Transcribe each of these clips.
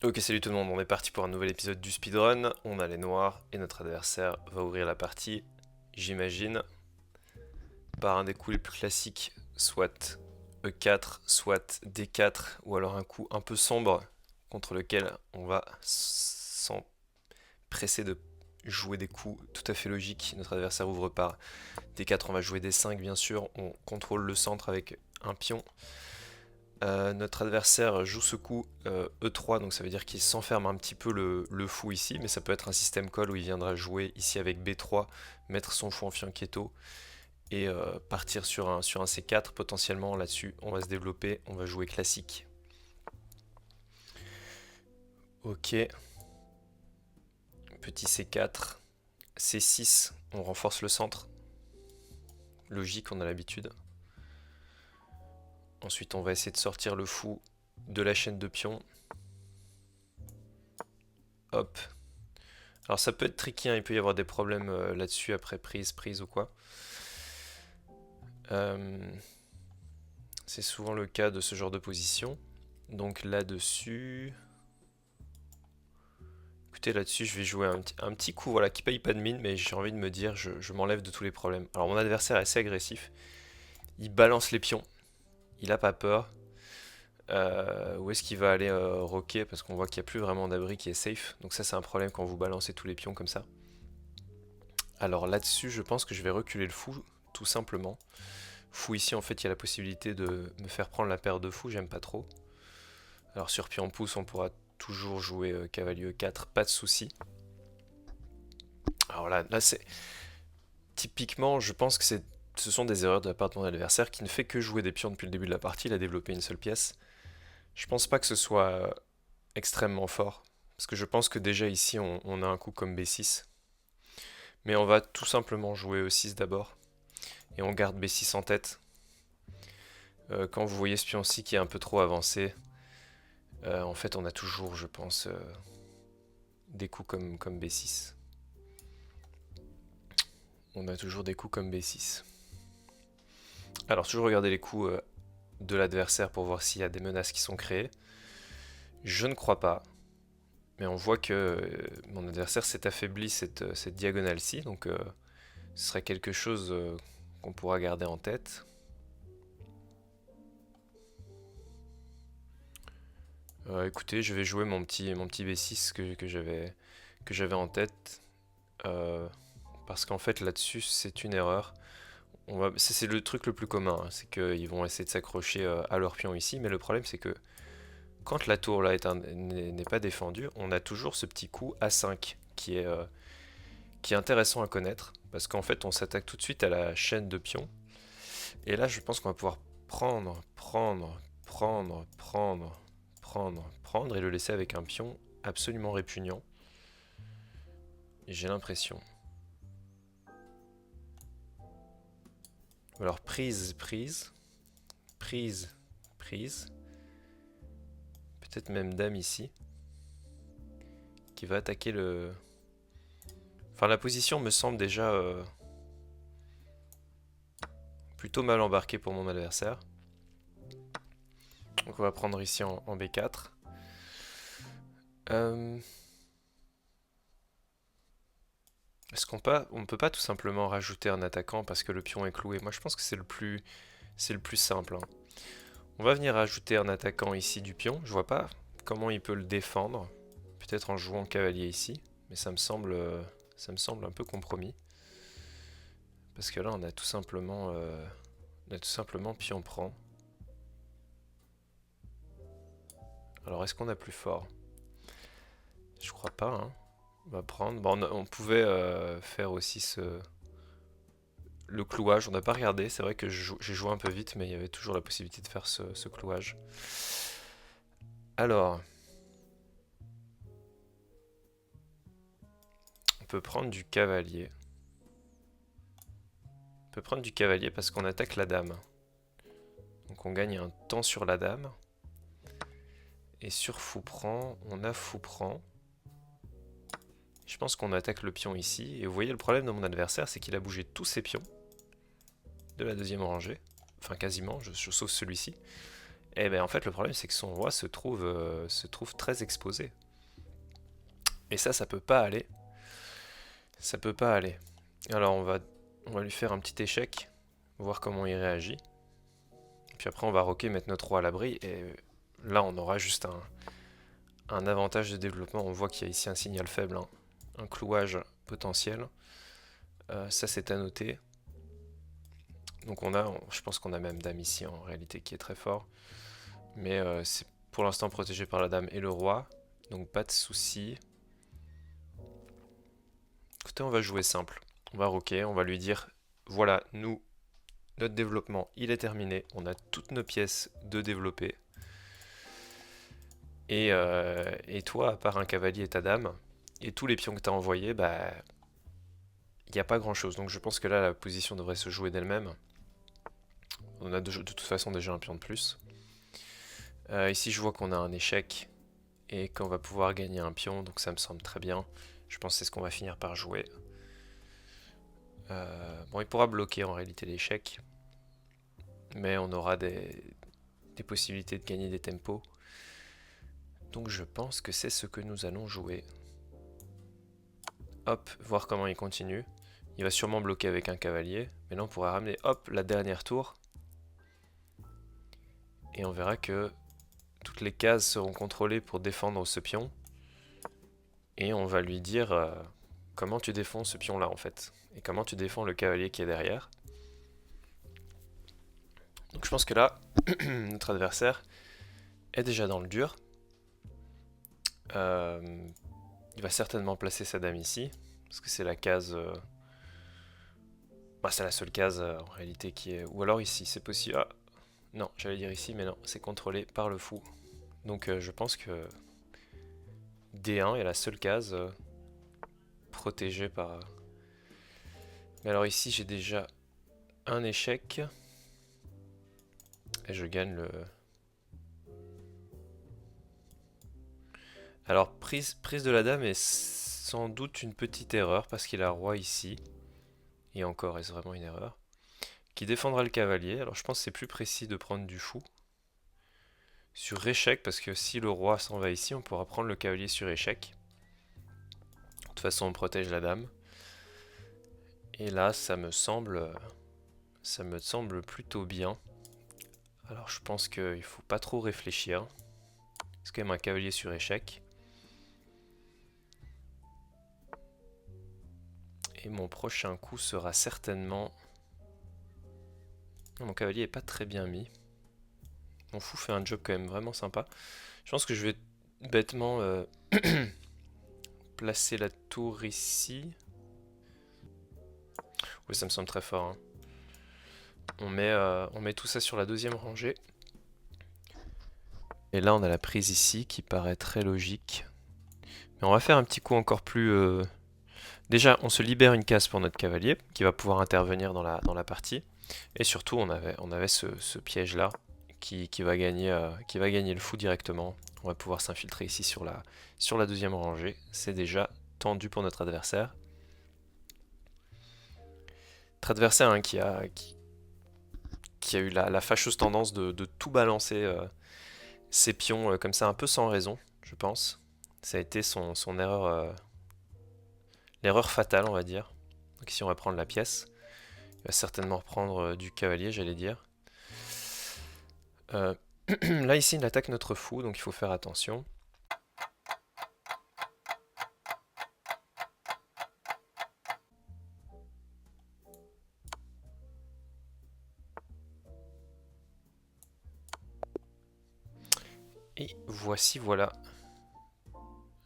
Ok, salut tout le monde, on est parti pour un nouvel épisode du speedrun. On a les noirs et notre adversaire va ouvrir la partie, j'imagine, par un des coups les plus classiques, soit E4, soit D4, ou alors un coup un peu sombre contre lequel on va s'empresser de jouer des coups tout à fait logiques. Notre adversaire ouvre par D4, on va jouer D5 bien sûr, on contrôle le centre avec un pion. Notre adversaire joue ce coup E3, donc ça veut dire qu'il s'enferme un petit peu le fou ici, mais ça peut être un système call où il viendra jouer ici avec B3, mettre son fou en fianchetto et partir sur un C4 potentiellement là-dessus. On va se développer, on va jouer classique. Ok, petit C4, C6, on renforce le centre. Logique, on a l'habitude. Ensuite, on va essayer de sortir le fou de la chaîne de pions. Hop. Alors ça peut être tricky, hein, il peut y avoir des problèmes là-dessus après prise ou quoi. C'est souvent le cas de ce genre de position. Donc là-dessus... Écoutez, là-dessus, je vais jouer un petit coup voilà, qui paye pas de mine, mais j'ai envie de me dire, je m'enlève de tous les problèmes. Alors mon adversaire est assez agressif. Il balance les pions. Il a pas peur. Où est-ce qu'il va aller rocker? Parce qu'on voit qu'il n'y a plus vraiment d'abri qui est safe. Donc ça, c'est un problème quand vous balancez tous les pions comme ça. Alors là-dessus, je pense que je vais reculer le fou, tout simplement. Fou ici, en fait, il y a la possibilité de me faire prendre la paire de fous, j'aime pas trop. Alors sur pion pouce, on pourra toujours jouer cavalier E4, pas de souci. Alors là c'est typiquement, je pense que ce sont des erreurs de la part de mon adversaire qui ne fait que jouer des pions depuis le début de la partie. Il a développé une seule pièce. Je pense pas que ce soit extrêmement fort, parce que je pense que déjà ici on a un coup comme B6. Mais on va tout simplement jouer E6 d'abord, et on garde B6 en tête. Quand vous voyez ce pion-ci qui est un peu trop avancé, en fait on a toujours, je pense, des coups comme B6. On a toujours des coups comme B6. Alors toujours regarder les coups de l'adversaire pour voir s'il y a des menaces qui sont créées. Je ne crois pas, mais on voit que mon adversaire s'est affaibli cette diagonale-ci, donc ce serait quelque chose qu'on pourra garder en tête. Écoutez, je vais jouer mon petit B6 que j'avais en tête, euh, parce qu'en fait là-dessus c'est une erreur. C'est le truc le plus commun, hein, c'est qu'ils vont essayer de s'accrocher à leur pion ici, mais le problème c'est que quand la tour là n'est pas défendue, on a toujours ce petit coup A5 qui est intéressant à connaître, parce qu'en fait on s'attaque tout de suite à la chaîne de pions, et là je pense qu'on va pouvoir prendre, et le laisser avec un pion absolument répugnant. J'ai l'impression. Alors prise. Peut-être même dame ici, qui va attaquer le... Enfin la position me semble déjà plutôt mal embarquée pour mon adversaire. Donc on va prendre ici en B4. Est-ce on peut pas tout simplement rajouter un attaquant parce que le pion est cloué? Moi je pense que c'est le plus simple, hein. On va venir rajouter un attaquant ici du pion. Je vois pas comment il peut le défendre. Peut-être en jouant cavalier ici, mais ça me semble un peu compromis. Parce que là on a tout simplement pion prend. Alors est-ce qu'on a plus fort? Je crois pas, hein. On va prendre. Bon, on pouvait faire aussi le clouage. On n'a pas regardé. C'est vrai que j'ai joué un peu vite, mais il y avait toujours la possibilité de faire ce clouage. Alors, on peut prendre du cavalier. On peut prendre du cavalier parce qu'on attaque la dame. Donc on gagne un temps sur la dame. Et sur fou prend, on a fou prend. Je pense qu'on attaque le pion ici. Et vous voyez le problème de mon adversaire, c'est qu'il a bougé tous ses pions de la deuxième rangée. Enfin quasiment, je sauve celui-ci. Et ben en fait, le problème, c'est que son roi se trouve très exposé. Et ça peut pas aller. Ça peut pas aller. Alors, on va lui faire un petit échec, voir comment il réagit. Puis après, on va roquer, mettre notre roi à l'abri. Et là, on aura juste un avantage de développement. On voit qu'il y a ici un signal faible, hein. Un clouage potentiel. Ça, c'est à noter. Donc je pense qu'on a même dame ici en réalité qui est très fort. Mais c'est pour l'instant protégé par la dame et le roi. Donc pas de souci. Écoutez, on va jouer simple. On va roquer, on va lui dire, voilà, nous, notre développement, il est terminé. On a toutes nos pièces de développer. Et toi, à part un cavalier et ta dame, et tous les pions que tu as envoyés, bah, il n'y a pas grand chose. Donc je pense que là, la position devrait se jouer d'elle-même. On a de toute façon déjà un pion de plus. Ici, je vois qu'on a un échec et qu'on va pouvoir gagner un pion, donc ça me semble très bien. Je pense que c'est ce qu'on va finir par jouer. Bon, il pourra bloquer en réalité l'échec, mais on aura des possibilités de gagner des tempos. Donc je pense que c'est ce que nous allons jouer. Hop, voir comment il continue. Il va sûrement bloquer avec un cavalier, mais là on pourra ramener, hop, la dernière tour. Et on verra que toutes les cases seront contrôlées pour défendre ce pion. Et on va lui dire comment tu défends ce pion là en fait. Et comment tu défends le cavalier qui est derrière. Donc je pense que là, notre adversaire est déjà dans le dur. Il va certainement placer sa dame ici. Parce que c'est la case... Bah, c'est la seule case en réalité qui est... Ou alors ici, c'est possible. Ah, non, j'allais dire ici, mais non, c'est contrôlé par le fou. Donc je pense que D1 est la seule case protégée par... Mais alors ici, j'ai déjà un échec. Et je gagne le... Alors, prise de la dame est sans doute une petite erreur, parce qu'il a roi ici. Et encore, est-ce vraiment une erreur? Qui défendra le cavalier. Alors, je pense que c'est plus précis de prendre du fou. Sur échec, parce que si le roi s'en va ici, on pourra prendre le cavalier sur échec. De toute façon, on protège la dame. Et là, ça me semble plutôt bien. Alors, je pense qu'il faut pas trop réfléchir. C'est quand même un cavalier sur échec. Et mon prochain coup sera certainement... Mon cavalier est pas très bien mis. Mon fou fait un job quand même vraiment sympa. Je pense que je vais bêtement placer la tour ici. Oui, ça me semble très fort, hein. On met tout ça sur la deuxième rangée. Et là, on a la prise ici qui paraît très logique. Mais on va faire un petit coup encore plus... Déjà, on se libère une case pour notre cavalier qui va pouvoir intervenir dans la partie. Et surtout, on avait ce piège-là qui va gagner le fou directement. On va pouvoir s'infiltrer ici sur la deuxième rangée. C'est déjà tendu pour notre adversaire. Notre adversaire hein, qui a eu la fâcheuse tendance de tout balancer ses pions comme ça un peu sans raison, je pense. Ça a été son erreur, l'erreur fatale, on va dire. Donc ici, on va prendre la pièce. Il va certainement reprendre du cavalier, j'allais dire. Là, ici, il attaque notre fou, donc il faut faire attention. Et voici, voilà.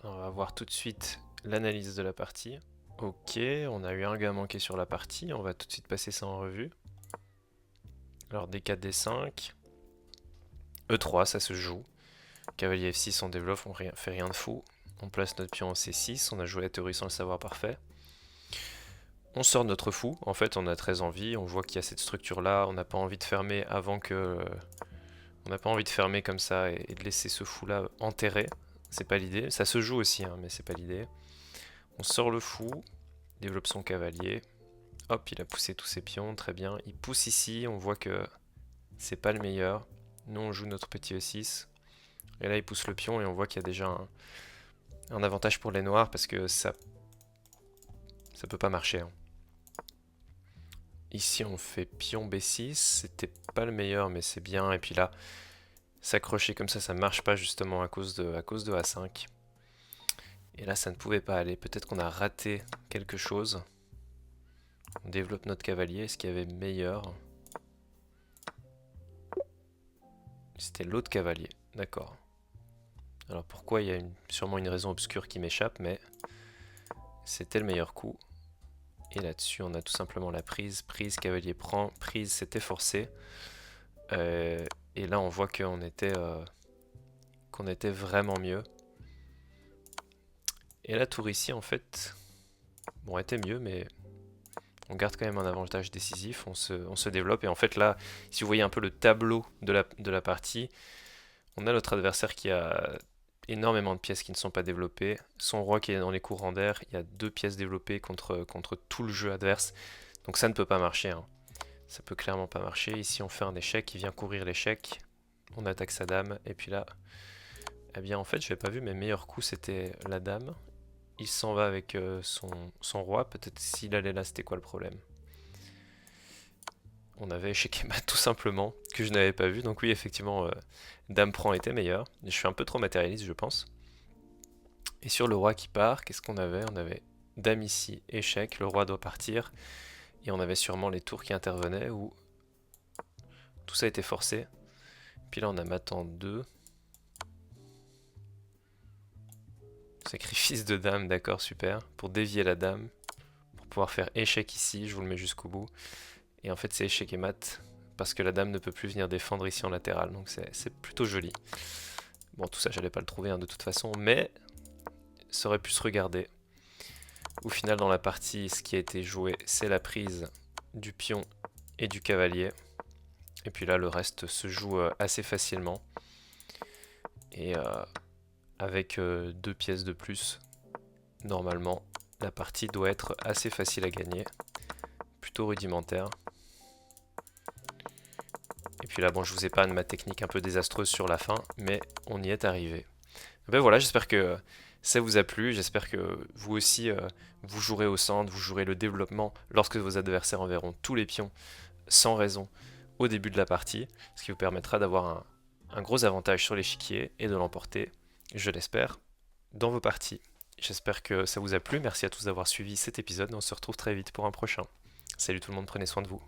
On va voir tout de suite l'analyse de la partie. Ok, on a eu un gars manqué sur la partie, on va tout de suite passer ça en revue. Alors D4, D5, E3, ça se joue. Cavalier F6, on développe, on fait rien de fou. On place notre pion en C6, on a joué la théorie sans le savoir parfait. On sort notre fou, en fait on a très envie, on voit qu'il y a cette structure là, on n'a pas envie de fermer avant que... On n'a pas envie de fermer comme ça et de laisser ce fou là enterré, c'est pas l'idée. Ça se joue aussi, hein, mais c'est pas l'idée. On sort le fou, développe son cavalier. Hop, il a poussé tous ses pions, très bien. Il pousse ici, on voit que c'est pas le meilleur. Nous on joue notre petit E6. Et là il pousse le pion et on voit qu'il y a déjà un avantage pour les noirs parce que ça peut pas marcher, hein. Ici on fait pion B6, c'était pas le meilleur mais c'est bien. Et puis là, s'accrocher comme ça marche pas justement à cause de A5. Et là ça ne pouvait pas aller, peut-être qu'on a raté quelque chose. On développe notre cavalier, est-ce qu'il y avait meilleur? C'était l'autre cavalier, d'accord. Alors pourquoi, il y a sûrement une raison obscure qui m'échappe, mais c'était le meilleur coup. Et là-dessus, on a tout simplement la prise. Prise, cavalier prend. Prise, c'était forcé. Et là, on voit qu'on était vraiment mieux. Et la tour ici, en fait, bon, était mieux, mais on garde quand même un avantage décisif. On se développe. Et en fait, là, si vous voyez un peu le tableau de la partie, on a notre adversaire qui a énormément de pièces qui ne sont pas développées. Son roi qui est dans les courants d'air, il y a 2 pièces développées contre tout le jeu adverse. Donc ça ne peut pas marcher, hein. Ça peut clairement pas marcher. Ici on fait un échec, il vient courir l'échec. On attaque sa dame, et puis là, eh bien en fait je n'avais pas vu, mes meilleurs coups c'était la dame. Il s'en va avec son roi, peut-être s'il allait là c'était quoi le problème? On avait échec et mat tout simplement, que je n'avais pas vu. Donc oui, effectivement, dame prend était meilleur. Je suis un peu trop matérialiste, je pense. Et sur le roi qui part, qu'est-ce qu'on avait? On avait dame ici, échec, le roi doit partir. Et on avait sûrement les tours qui intervenaient, où tout ça était forcé. Puis là, on a mat en 2. Sacrifice de dame, d'accord, super. Pour dévier la dame, pour pouvoir faire échec ici, je vous le mets jusqu'au bout. Et en fait c'est échec et mat, parce que la dame ne peut plus venir défendre ici en latéral, donc c'est plutôt joli. Bon, tout ça j'allais pas le trouver, hein, de toute façon, mais ça aurait pu se regarder. Au final dans la partie, ce qui a été joué, c'est la prise du pion et du cavalier. Et puis là le reste se joue assez facilement. Et avec 2 pièces de plus, normalement la partie doit être assez facile à gagner. Plutôt rudimentaire. Et puis là, bon, je vous épargne ma technique un peu désastreuse sur la fin, mais on y est arrivé. Ben voilà, j'espère que ça vous a plu, j'espère que vous aussi, vous jouerez au centre, vous jouerez le développement lorsque vos adversaires enverront tous les pions sans raison au début de la partie, ce qui vous permettra d'avoir un gros avantage sur l'échiquier et de l'emporter, je l'espère, dans vos parties. J'espère que ça vous a plu, merci à tous d'avoir suivi cet épisode, on se retrouve très vite pour un prochain. Salut tout le monde, prenez soin de vous.